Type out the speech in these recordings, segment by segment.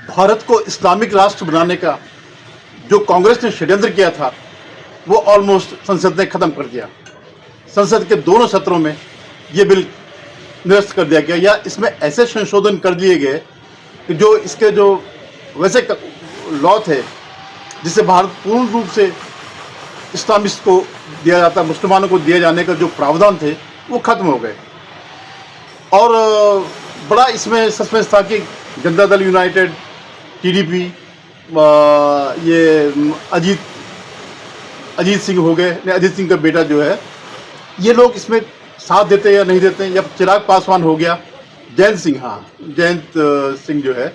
भारत को इस्लामिक राष्ट्र बनाने का जो कांग्रेस ने षड्यंत्र किया था वो ऑलमोस्ट संसद ने खत्म कर दिया। संसद के दोनों सत्रों में ये बिल निरस्त कर दिया गया, या इसमें ऐसे संशोधन कर दिए गए कि जो इसके जो वैसे लॉ थे जिससे भारत पूर्ण रूप से इस्लामिस्ट को दिया जाता, मुसलमानों को दिए जाने का जो प्रावधान थे वो खत्म हो गए। और बड़ा इसमें सस्पेंस था कि जनता दल यूनाइटेड, टीडीपी, ये अजीत सिंह हो गए, अजीत सिंह का बेटा जो है, ये लोग इसमें साथ देते या नहीं देते, या चिराग पासवान हो गया, जयंत सिंह जो है,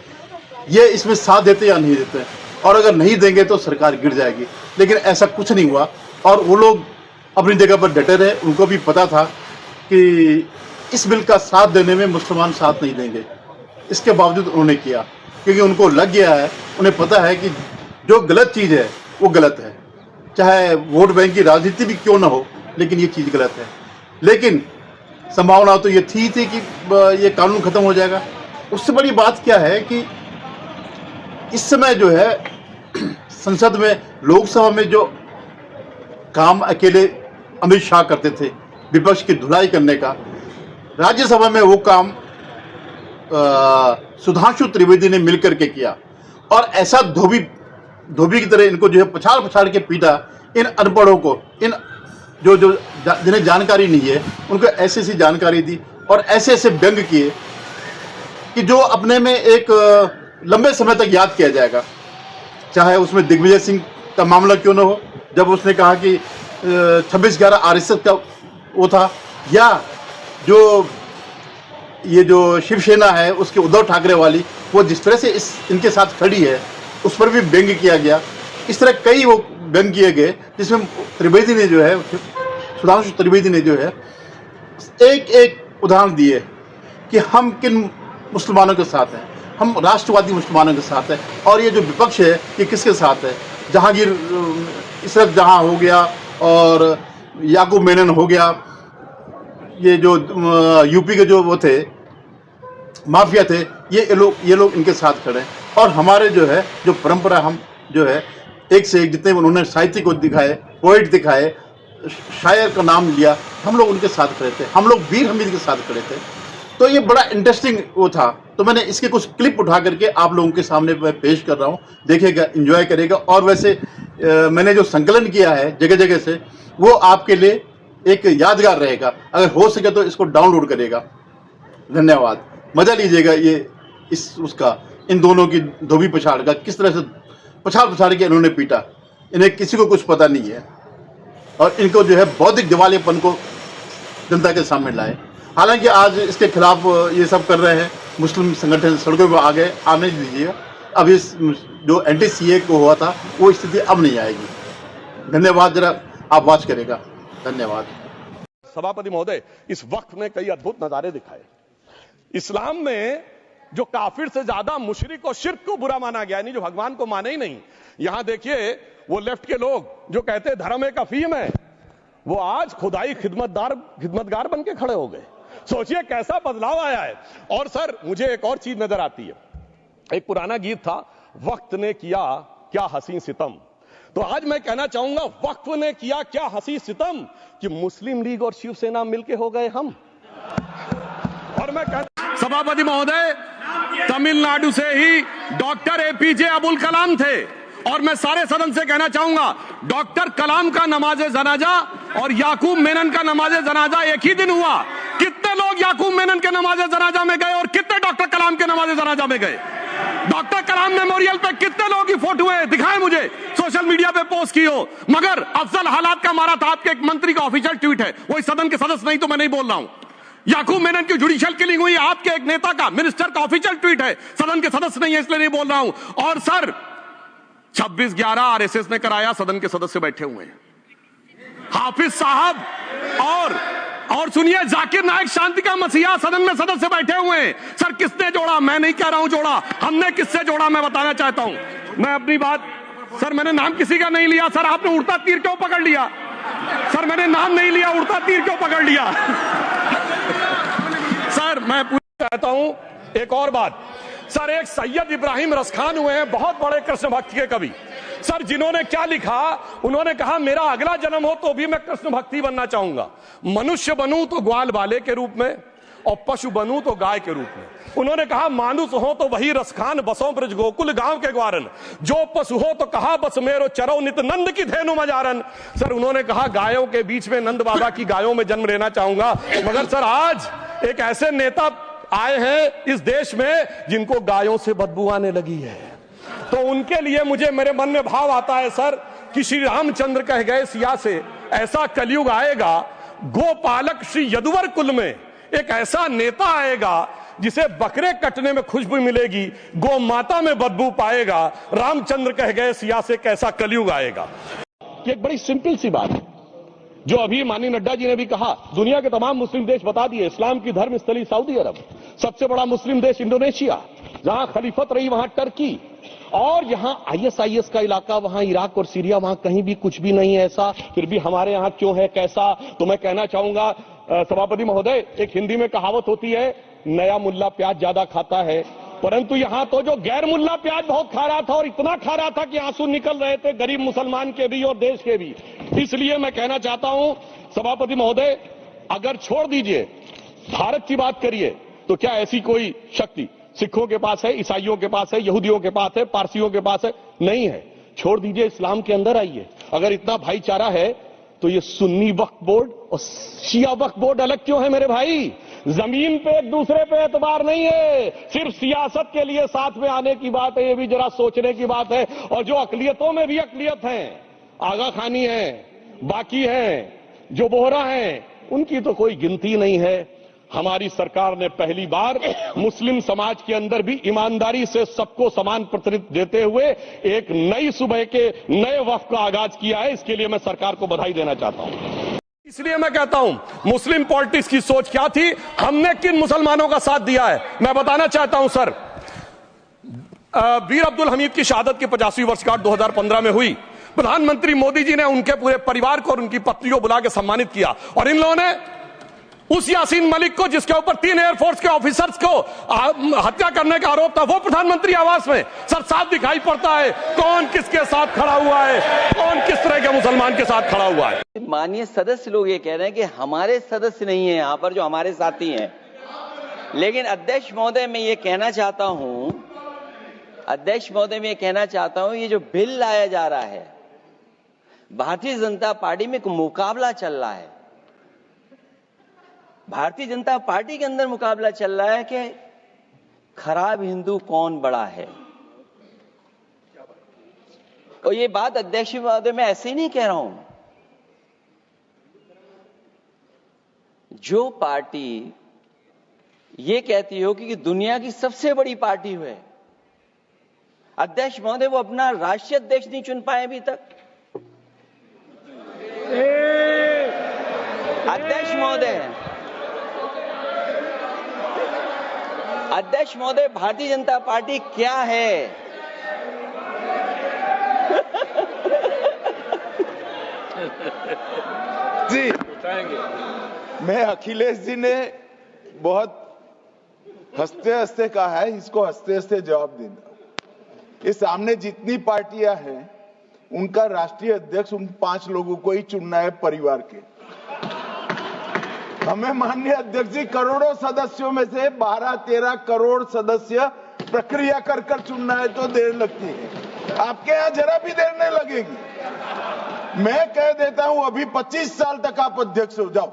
ये इसमें साथ देते या नहीं देते, और अगर नहीं देंगे तो सरकार गिर जाएगी। लेकिन ऐसा कुछ नहीं हुआ और वो लोग अपनी जगह पर डटे रहे। उनको भी पता था कि इस बिल का साथ देने में मुसलमान साथ नहीं देंगे, इसके बावजूद उन्होंने किया, क्योंकि उनको लग गया है, उन्हें पता है कि जो गलत चीज़ है वो गलत है, चाहे वोट बैंक की राजनीति भी क्यों ना हो, लेकिन ये चीज़ गलत है। लेकिन संभावना तो ये थी कि ये कानून खत्म हो जाएगा। उससे बड़ी बात क्या है कि इस समय जो है संसद में, लोकसभा में जो काम अकेले अमित शाह करते थे विपक्ष की धुलाई करने का, राज्यसभा में वो काम सुधांशु त्रिवेदी ने मिलकर के किया। और ऐसा धोबी की तरह इनको जो है पछाड़ के पीटा, इन अनपढ़ों को, इन जो जिन्हें जानकारी नहीं है उनको ऐसी जानकारी दी और ऐसे व्यंग किए कि जो अपने में एक लंबे समय तक याद किया जाएगा। चाहे उसमें दिग्विजय सिंह का मामला क्यों ना हो, जब उसने कहा कि 26/11 आरएसएस का वो था, या ये जो शिवसेना है उसके उद्धव ठाकरे वाली, वो जिस तरह से इनके साथ खड़ी है उस पर भी व्यंग किया गया। इस तरह कई वो व्यंग किए गए जिसमें त्रिवेदी ने जो है, सुधांशु त्रिवेदी ने जो है एक उदाहरण दिए कि हम किन मुसलमानों के साथ हैं, हम राष्ट्रवादी मुसलमानों के साथ हैं, और ये जो विपक्ष है ये किसके साथ है। जहांगीर इसरत जहां हो गया और याकूब मेनन हो गया, ये जो यूपी के जो वो थे माफिया थे, ये लोग इनके साथ खड़े हैं। और हमारे जो है जो परंपरा, हम जो है एक से एक जितने उन्होंने साहित्य को दिखाए, पोइट दिखाए, शायर का नाम लिया, हम लोग उनके साथ खड़े थे, हम लोग वीर हमीद के साथ खड़े थे। तो ये बड़ा इंटरेस्टिंग वो था। तो मैंने इसके कुछ क्लिप उठा करके आप लोगों के सामने मैं पेश कर रहा हूँ, देखेगा, एंजॉय करेगा। और वैसे मैंने जो संकलन किया है जगह जगह से, वो आपके लिए एक यादगार रहेगा। अगर हो सके तो इसको डाउनलोड करेगा। धन्यवाद, मजा लीजिएगा ये उसका, इन दोनों की धोबी पछाड़ का, किस तरह से पछाड़ के इन्होंने पीटा। इन्हें किसी को कुछ पता नहीं है और इनको जो है बौद्धिक दिवालियापन को जनता के सामने लाए। हालांकि आज इसके खिलाफ ये सब कर रहे हैं, मुस्लिम संगठन सड़कों पर आ गए, आने दीजिएगा। अब इस जो एंटी सीए को हुआ था वो स्थिति अब नहीं आएगी। धन्यवाद, जरा आप वॉच करेगा। धन्यवाद। सभापति महोदय, इस वक्त ने कई अद्भुत नजारे दिखाए। इस्लाम में जो काफिर से ज्यादा मुशरिक और शिर्क को बुरा माना गया, नहीं जो भगवान को माने ही नहीं। यहां देखिए वो लेफ्ट के लोग जो कहते धर्म एक अफीम है, वो आज खुदाई खिदमतगार बन के खड़े हो गए। सोचिए कैसा बदलाव आया है। और सर मुझे एक और चीज नजर आती है, एक पुराना गीत था, वक्त ने किया क्या हसी सितम। तो आज मैं कहना चाहूंगा, वक्त ने किया क्या हसी सितम कि मुस्लिम लीग और शिवसेना मिलके हो गए हम। और मैं सभापति महोदय, तमिलनाडु से ही डॉक्टर एपीजे अबुल कलाम थे, और मैं सारे सदन से कहना चाहूंगा, डॉक्टर कलाम का नमाज जनाजा और याकूब मेनन का नमाज जनाजा एक ही दिन हुआ। कितने लोग याकूब मेनन के नमाज जनाजा में गए और कितने डॉक्टर कलाम के नमाज जनाजा में गए? डॉक्टर कलाम मेमोरियल पे कितने लोगों की फोटो है, दिखाएं मुझे, सोशल मीडिया पे पोस्ट की हो। मगर अफजल हालात का मारा था, आपके एक मंत्री का ऑफिशियल ट्वीट है, वो इस सदन के सदस्य नहीं, तो मैं नहीं बोल रहा हूं। याकूब मेनन की जुडिशियल किलिंग हुई, आपके एक नेता का, मिनिस्टर का ऑफिशियल ट्वीट है, सदन के सदस्य नहीं है, इसलिए नहीं बोल रहा हूं। और सर 26/11 आरएसएस ने कराया, सदन के सदस्य बैठे हुए हैं, हाफिज साहब और सुनिए जाकिर नायक शांति का मसीहा सदन में सदस्य बैठे हुए हैं। सर किसने जोड़ा? मैं नहीं कह रहा हूं जोड़ा, हमने किससे जोड़ा मैं बताना चाहता हूं। मैं अपनी बात, सर मैंने नाम किसी का नहीं लिया। सर आपने उड़ता तीर क्यों पकड़ लिया? सर मैंने नाम नहीं लिया, उड़ता तीर क्यों पकड़ लिया? सर मैं पूछना चाहता हूं एक और बात। सर एक सैयद इब्राहिम रसखान हुए हैं, बहुत बड़े कृष्ण भक्ति के कवि। सर जिन्होंने क्या लिखा, उन्होंने कहा मेरा अगला जन्म हो तो भी मैं कृष्ण भक्ति बनना चाहूंगा, मनुष्य बनूं तो ग्वाल बाले के रूप में और पशु बनूं तो गाय के रूप में। उन्होंने कहा मानुष हो तो वही रसखान, बसों ब्रज गोकुल गांव के ग्वारन, जो पशु हो तो कहा बस मेरो चरो नित नंद की धेनु मजारन। सर उन्होंने कहा गायों के बीच में नंद बाबा की गायों में जन्म लेना चाहूंगा। मगर सर आज एक ऐसे नेता आए हैं इस देश में जिनको गायों से बदबू आने लगी है, तो उनके लिए मुझे मेरे मन में भाव आता है सर कि श्री रामचंद्र कह गए सिया से ऐसा कलयुग आएगा, गोपालक श्री यदुवर कुल में एक ऐसा नेता आएगा जिसे बकरे कटने में खुशबू मिलेगी, गौ माता में बदबू पाएगा। रामचंद्र कह गए सिया से कैसा कलयुग आएगा। ये एक बड़ी सिंपल सी बात है जो अभी माननीय नड्डा जी ने भी कहा। दुनिया के तमाम मुस्लिम देश बता दिए, इस्लाम की धर्म स्थली सऊदी अरब, सबसे बड़ा मुस्लिम देश इंडोनेशिया, जहां खलीफत रही वहां टर्की, और यहां आईएसआईएस का इलाका, वहां इराक और सीरिया, वहां कहीं भी कुछ भी नहीं है ऐसा, फिर भी हमारे यहां क्यों है कैसा। तो मैं कहना चाहूंगा सभापति महोदय, एक हिंदी में कहावत होती है, नया मुल्ला प्याज ज्यादा खाता है, परंतु यहां तो जो गैर मुल्ला प्याज बहुत खा रहा था और इतना खा रहा था कि आंसू निकल रहे थे गरीब मुसलमान के भी और देश के भी। इसलिए मैं कहना चाहता हूं सभापति महोदय, अगर छोड़ दीजिए भारत की बात करिए तो क्या ऐसी कोई शक्ति सिखों के पास है, ईसाइयों के पास है, यहूदियों के पास है, पारसियों के पास है? नहीं है। छोड़ दीजिए, इस्लाम के अंदर आइए। अगर इतना भाईचारा है तो ये सुन्नी वक्फ बोर्ड और शिया वक्फ बोर्ड अलग क्यों है मेरे भाई? जमीन पे एक दूसरे पे एतबार नहीं है, सिर्फ सियासत के लिए साथ में आने की बात है। ये भी जरा सोचने की बात है। और जो अकलियतों में भी अकलियत है, आगा खानी है, बाकी है, जो बोहरा है, उनकी तो कोई गिनती नहीं है। हमारी सरकार ने पहली बार मुस्लिम समाज के अंदर भी ईमानदारी से सबको समान प्रतिनिधित्व देते हुए एक नई सुबह के नए वक्त का आगाज किया है। इसके लिए मैं सरकार को बधाई देना चाहता हूं। इसलिए मैं कहता हूं मुस्लिम पॉलिटिक्स की सोच क्या थी, हमने किन मुसलमानों का साथ दिया है, मैं बताना चाहता हूं सर। वीर अब्दुल हमीद की शहादत की 50वीं वर्षगांठ 2015 में हुई। प्रधानमंत्री मोदी जी ने उनके पूरे परिवार को और उनकी पत्नी को बुला के सम्मानित किया, और इन लोगों ने उस यासीन मलिक को, जिसके ऊपर 3 एयरफोर्स के ऑफिसर्स को हत्या करने का आरोप था, वो प्रधानमंत्री आवास में। सर साफ दिखाई पड़ता है कौन किसके साथ खड़ा हुआ है, कौन किस तरह के मुसलमान के साथ खड़ा हुआ है। माननीय सदस्य लोग ये कह रहे हैं कि हमारे सदस्य नहीं है यहां पर, जो हमारे साथी हैं। लेकिन अध्यक्ष महोदय मैं ये कहना चाहता हूं, अध्यक्ष महोदय मैं ये कहना चाहता हूं, ये जो बिल लाया जा रहा है, भारतीय जनता पार्टी में एक मुकाबला चल रहा है। भारतीय जनता पार्टी के अंदर मुकाबला चल रहा है कि खराब हिंदू कौन बड़ा है। और ये बात अध्यक्ष महोदय मैं ऐसे ही नहीं कह रहा हूं। जो पार्टी ये कहती हो कि दुनिया की सबसे बड़ी पार्टी है, अध्यक्ष महोदय वो अपना राष्ट्रीय अध्यक्ष नहीं चुन पाए अभी तक। अध्यक्ष महोदय भारतीय जनता पार्टी क्या है? जी मैं अखिलेश जी ने बहुत हंसते हंसते कहा है, इसको हंसते हंसते जवाब देना। इस सामने जितनी पार्टियां हैं उनका राष्ट्रीय अध्यक्ष उन 5 लोगों को ही चुनना है परिवार के। हमें माननीय अध्यक्ष जी करोड़ों सदस्यों में से 12-13 करोड़ सदस्य प्रक्रिया कर कर चुनना है तो देर लगती है। आपके यहां जरा भी देर नहीं लगेगी। मैं कह देता हूं अभी 25 साल तक आप अध्यक्ष हो जाओ,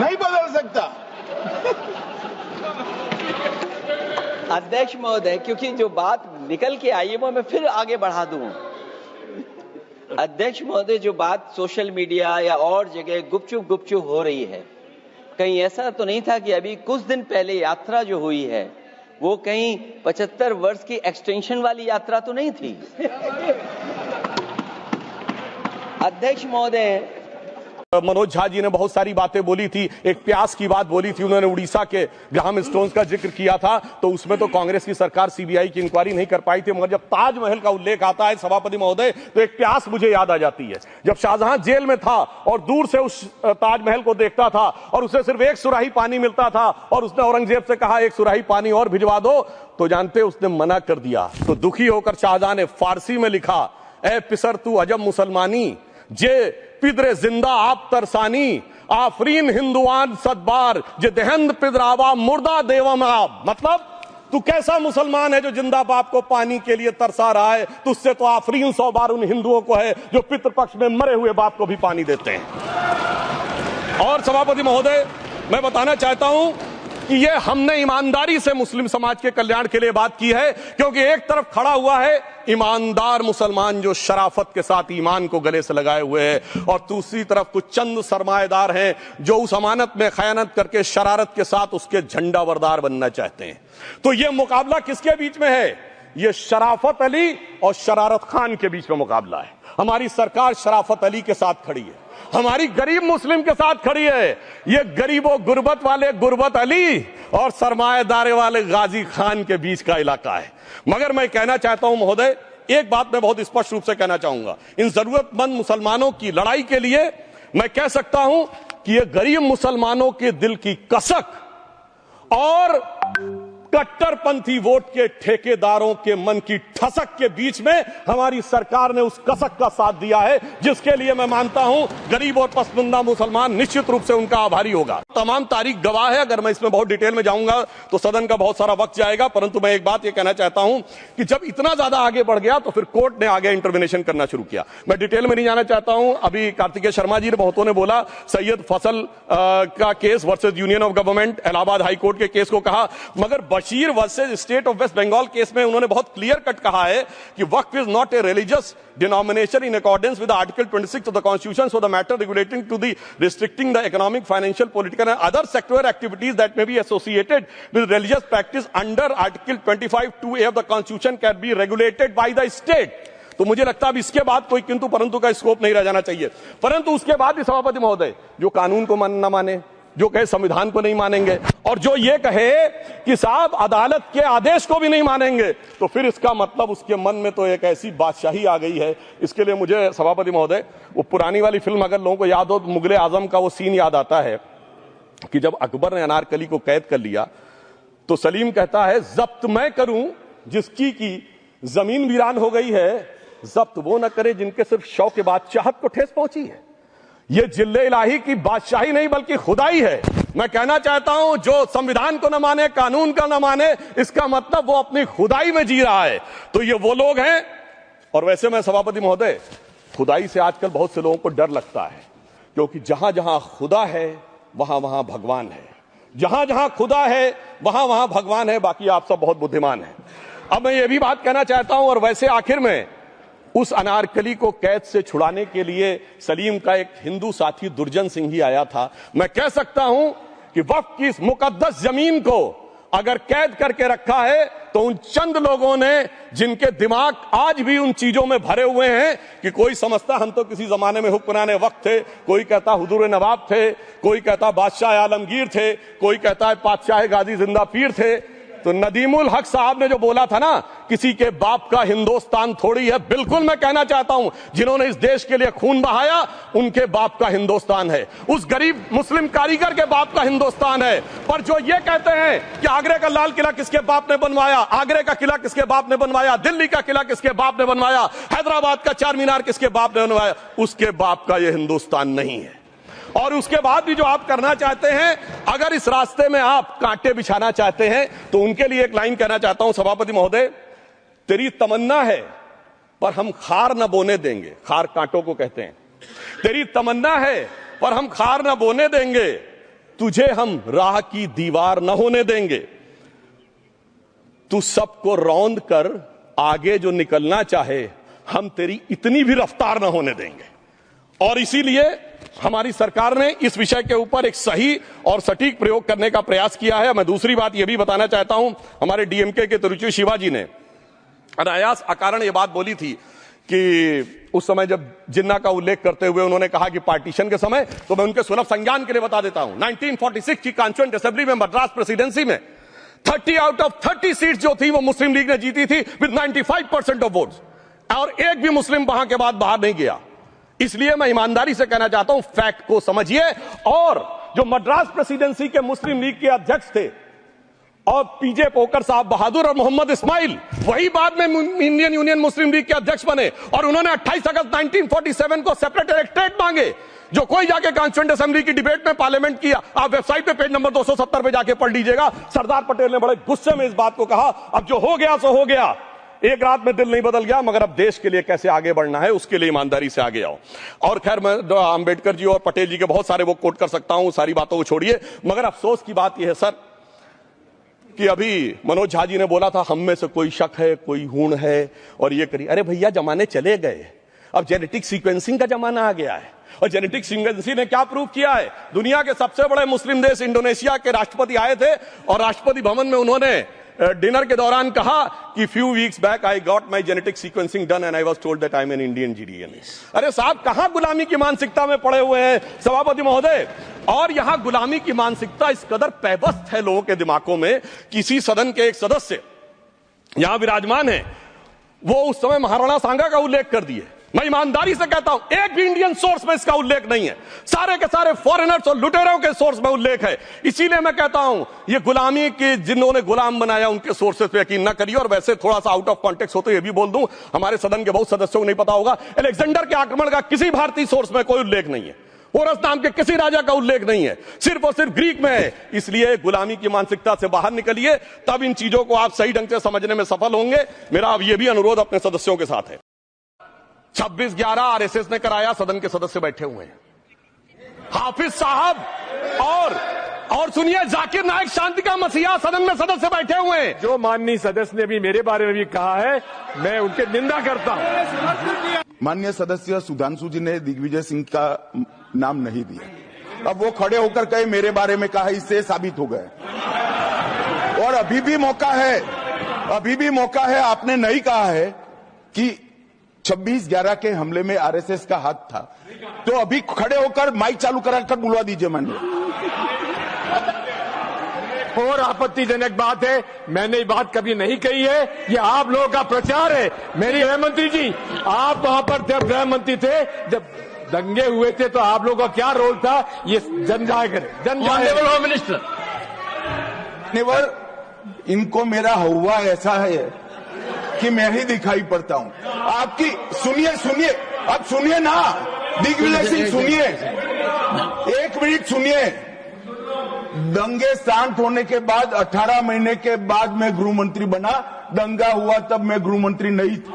नहीं बदल सकता। अध्यक्ष महोदय क्योंकि जो बात निकल के आई है वो मैं फिर आगे बढ़ा दूं। अध्यक्ष महोदय जो बात सोशल मीडिया या और जगह गुपचुप हो रही है, कहीं ऐसा तो नहीं था कि अभी कुछ दिन पहले यात्रा जो हुई है वो कहीं 75 वर्ष की एक्सटेंशन वाली यात्रा तो नहीं थी? अध्यक्ष महोदय मनोज झा जी ने बहुत सारी बातें बोली थी, एक प्यास की बात बोली थी, उन्होंने उड़ीसा के ग्राहम स्टोन्स का जिक्र किया था, तो उसमें तो कांग्रेस की सरकार सीबीआई की इंक्वायरी नहीं कर पाई थी। मगर जब ताजमहल का उल्लेख आता है सभापति महोदय, तो एक प्यास मुझे याद आ जाती है। जब शाहजहां जेल में था और दूर से उस ताजमहल को देखता था और उसे सिर्फ एक सुराही पानी मिलता था और उसने औरंगजेब से कहा एक सुराही पानी और भिजवा दो, तो जानते उसने मना कर दिया। तो दुखी होकर शाहजहां ने फारसी में लिखा, ए पिसर तू अजब मुसलमानी, जे पिदरे जिंदा आप तरसानी, आफरीन हिंदुआन सदबार, जे देहंद पिदरावा मुर्दा देवम आप। मतलब तू कैसा मुसलमान है जो जिंदा बाप को पानी के लिए तरसा रहा है, तुझसे तो आफरीन 100 बार उन हिंदुओं को है जो पितृपक्ष में मरे हुए बाप को भी पानी देते हैं। और सभापति महोदय, मैं बताना चाहता हूं कि ये हमने ईमानदारी से मुस्लिम समाज के कल्याण के लिए बात की है, क्योंकि एक तरफ खड़ा हुआ है ईमानदार मुसलमान जो शराफत के साथ ईमान को गले से लगाए हुए हैं, और दूसरी तरफ कुछ चंद सरमाएदार हैं जो उस अमानत में खयानत करके शरारत के साथ उसके झंडा बरदार बनना चाहते हैं। तो ये मुकाबला किसके बीच में है? ये शराफत अली और शरारत खान के बीच में मुकाबला है। हमारी सरकार शराफत अली के साथ खड़ी है, हमारी गरीब मुस्लिम के साथ खड़ी है। ये गरीबों गुर्बत वाले गुर्बत अली और सरमाएदारे वाले गाजी खान के बीच का इलाका है। मगर मैं कहना चाहता हूं महोदय, एक बात मैं बहुत स्पष्ट रूप से कहना चाहूंगा, इन जरूरतमंद मुसलमानों की लड़ाई के लिए मैं कह सकता हूं कि ये गरीब मुसलमानों के दिल की कसक और कट्टरपंथी वोट के ठेकेदारों के मन की ठसक के बीच में हमारी सरकार ने उस कसक का साथ दिया है, जिसके लिए मैं मानता हूं गरीब और पसमानदा मुसलमान निश्चित रूप से उनका आभारी होगा। तमाम तारीख गवाह है, अगर मैं इसमें बहुत डिटेल में जाऊंगा तो सदन का बहुत सारा वक्त जाएगा, परंतु मैं एक बात यह कहना चाहता हूं कि जब इतना ज्यादा आगे बढ़ गया तो फिर कोर्ट ने आगे इंटरवेंशन करना शुरू किया। मैं डिटेल में नहीं जाना चाहता हूं। अभी कार्तिकेय शर्मा जी ने बहुतों ने बोला सैयद फैसल का case versus union of government, Allahabad high court के केस को कहा, मगर Bashir versus state of West Bengal case में उन्होंने बहुत क्लियर कट कहा है कि waqf is not a religious denomination in accordance with Article 26 of the Constitution, so the matter relating to the restricting the economic, financial, political and other sectoral activities that may be associated with religious practice under Article 25(2)(a) of the Constitution can be regulated by the state. तो मुझे लगता है अब इसके बाद कोई किंतु परंतु का स्कोप नहीं रह जाना चाहिए। परंतु उसके बाद भी सभापति महोदय, जो कानून को न माने, जो कहे संविधान को नहीं मानेंगे, और जो ये कहे कि साहब अदालत के आदेश को भी नहीं मानेंगे, तो फिर इसका मतलब उसके मन में तो एक ऐसी बादशाही आ गई है। इसके लिए मुझे सभापति महोदय, वो पुरानी वाली फिल्म अगर लोगों को याद हो तो मुगले आजम का वो सीन याद आता है कि जब अकबर ने अनारकली को कैद कर लिया तो सलीम कहता है जब्त मैं करूं जिसकी की जमीन वीरान हो गई है, जब्त वो न करे जिनके सिर्फ शौक के बाद चाहत को ठेस पहुंची है। ये जिल्ले इलाही की बादशाही नहीं बल्कि खुदाई है। मैं कहना चाहता हूं जो संविधान को न माने, कानून का न माने, इसका मतलब वो अपनी खुदाई में जी रहा है। तो ये वो लोग हैं। और वैसे मैं सभापति महोदय, खुदाई से आजकल बहुत से लोगों को डर लगता है, क्योंकि जहां जहां खुदा है वहां वहां भगवान है, जहां जहां खुदा है वहां वहां भगवान है। बाकी आप सब बहुत बुद्धिमान हैं। अब मैं ये भी बात कहना चाहता हूं, और वैसे आखिर में उस अनारकली को कैद से छुड़ाने के लिए सलीम का एक हिंदू साथी दुर्जन सिंह ही आया था। मैं कह सकता हूं कि वक्फ की इस मुकद्दस जमीन को अगर कैद करके रखा है तो उन चंद लोगों ने जिनके दिमाग आज भी उन चीजों में भरे हुए हैं कि कोई समझता हम तो किसी जमाने में हुक्मरान वक्त थे, कोई कहता हुजूर नवाब थे, कोई कहता बादशाह आलमगीर थे, कोई कहता है बादशाह गाजी जिंदा पीर थे। तो नदीमुल हक साहब ने जो बोला था ना, किसी के बाप का हिंदुस्तान थोड़ी है, बिल्कुल मैं कहना चाहता हूं जिन्होंने इस देश के लिए खून बहाया उनके बाप का हिंदुस्तान है, उस गरीब मुस्लिम कारीगर के बाप का हिंदुस्तान है। पर जो ये कहते हैं कि आगरे का लाल किला किसके बाप ने बनवाया, आगरे का किला किसके बाप ने बनवाया, दिल्ली का किला किसके बाप ने बनवाया, हैदराबाद का चार मीनार किसके बाप ने बनवाया, उसके बाप का यह हिंदुस्तान नहीं है। और उसके बाद भी जो आप करना चाहते हैं, अगर इस रास्ते में आप कांटे बिछाना चाहते हैं, तो उनके लिए एक लाइन कहना चाहता हूं सभापति महोदय, तेरी तमन्ना है पर हम खार न बोने देंगे, खार कांटों को कहते हैं, तेरी तमन्ना है पर हम खार न बोने देंगे, तुझे हम राह की दीवार न होने देंगे, तू सबको रौंद कर आगे जो निकलना चाहे हम तेरी इतनी भी रफ्तार न होने देंगे। और इसीलिए हमारी सरकार ने इस विषय के ऊपर एक सही और सटीक प्रयोग करने का प्रयास किया है। मैं दूसरी बात यह भी बताना चाहता हूं, हमारे डीएमके के तिरुचि शिवा जी ने अनायास अकारण यह बात बोली थी कि उस समय जब जिन्ना का उल्लेख करते हुए उन्होंने कहा कि पार्टीशन के समय, तो मैं उनके सुलभ संज्ञान के लिए बता देता हूं। 1946 की कॉन्स्टिट्यूएंट असेंबली में मद्रास प्रेसिडेंसी में 30 आउट ऑफ 30 सीट्स जो थी वो मुस्लिम लीग ने जीती थी विद 95% ऑफ वोट्स, और एक भी मुस्लिम वहां के बाद बाहर नहीं गया। इसलिए मैं ईमानदारी से कहना चाहता हूं, फैक्ट को समझिए। और जो मद्रास प्रेसिडेंसी के मुस्लिम लीग के अध्यक्ष थे और पीजे पोकर साहब बहादुर और मोहम्मद इस्माइल, वही बाद में इंडियन यूनियन मुस्लिम लीग के अध्यक्ष बने, और उन्होंने 28 अगस्त 1947 को सेपरेट इलेक्टोरेट मांगे, जो कोई जाके कॉन्स्टिट्यूएंट असेंबली की डिबेट में पार्लियामेंट किया। आप वेबसाइट पे पेज नंबर 270 पे जाके पढ़ लीजिएगा। सरदार पटेल ने बड़े गुस्से में इस बात को कहा, अब जो हो गया सो हो गया, एक रात में दिल नहीं बदल गया, मगर अब देश के लिए कैसे आगे बढ़ना है उसके लिए ईमानदारी से आगे आओ। और खैर, मैं अंबेडकर जी और पटेल जी के बहुत सारे वो कोट कर सकता हूं, सारी बातों को छोड़िए। मगर अफसोस की बात यह है सर कि अभी मनोज झा जी ने बोला था हम में से कोई शक है, कोई हूण है और ये करिए। अरे भैया, जमाने चले गए, अब जेनेटिक सीक्वेंसिंग का जमाना आ गया है। और जेनेटिक सीक्वेंसिंग ने क्या प्रूव किया है? दुनिया के सबसे बड़े मुस्लिम देश इंडोनेशिया के राष्ट्रपति आए थे और राष्ट्रपति भवन में उन्होंने डिनर के दौरान कहा कि few weeks back I got my genetic sequencing done and I was told that I am an Indian GDNA. अरे साहब, कहां गुलामी की मानसिकता में पड़े हुए हैं सभापति महोदय। और यहां गुलामी की मानसिकता इस कदर पैबस्त है लोगों के दिमागों में। किसी सदन के एक सदस्य यहां विराजमान है, वो उस समय महाराणा सांगा का उल्लेख कर दिए। मैं ईमानदारी से कहता हूं, एक भी इंडियन सोर्स में इसका उल्लेख नहीं है, सारे के सारे फॉरेनर्स और लुटेरों के सोर्स में उल्लेख है। इसीलिए मैं कहता हूं, ये गुलामी के जिन्होंने गुलाम बनाया उनके सोर्सेस पे यकीन न करिए। और वैसे थोड़ा सा आउट ऑफ कॉन्टेक्स्ट हो तो ये भी बोल दूं, हमारे सदन के बहुत सदस्यों को नहीं पता होगा, अलेक्जेंडर के आक्रमण का किसी भारतीय सोर्स में कोई उल्लेख नहीं है, पोरस नाम के किसी राजा का उल्लेख नहीं है, सिर्फ और सिर्फ ग्रीक में है। इसलिए गुलामी की मानसिकता से बाहर निकलिए, तब इन चीजों को आप सही ढंग से समझने में सफल होंगे। मेरा अब यह भी अनुरोध अपने सदस्यों के साथ है। 26/11 आरएसएस ने कराया, सदन के सदस्य बैठे हुए हैं, हाफिज साहब और सुनिए, जाकिर नायक शांति का मसीहा सदन में सदस्य बैठे हुए हैं। जो माननीय सदस्य ने भी मेरे बारे में भी कहा है, मैं उनके निंदा करता हूं। माननीय सदस्य सुधांशु जी ने दिग्विजय सिंह का नाम नहीं दिया, अब वो खड़े होकर कहे मेरे बारे में कहा, इससे साबित हो गए। और अभी भी मौका है, आपने नहीं कहा है कि 26/11 के हमले में आरएसएस का हाथ था, तो अभी खड़े होकर माइक चालू कराकर बुलवा दीजिए माननीय। और आपत्तिजनक बात है, मैंने ये बात कभी नहीं कही है, ये आप लोगों का प्रचार है। मेरी गृह मंत्री जी, आप वहां पर जब गृह मंत्री थे, जब दंगे हुए थे, तो आप लोगों का क्या रोल था, ये जन जाएगा मिनिस्टर। इनको मेरा हुआ ऐसा है कि मैं ही दिखाई पड़ता हूं। आपकी सुनिए, अब सुनिए ना दिग्विजय सिंह, सुनिए, 1 मिनट सुनिए। दंगे शांत होने के बाद 18 महीने के बाद मैं गृह मंत्री बना, दंगा हुआ तब मैं गृह मंत्री नहीं था।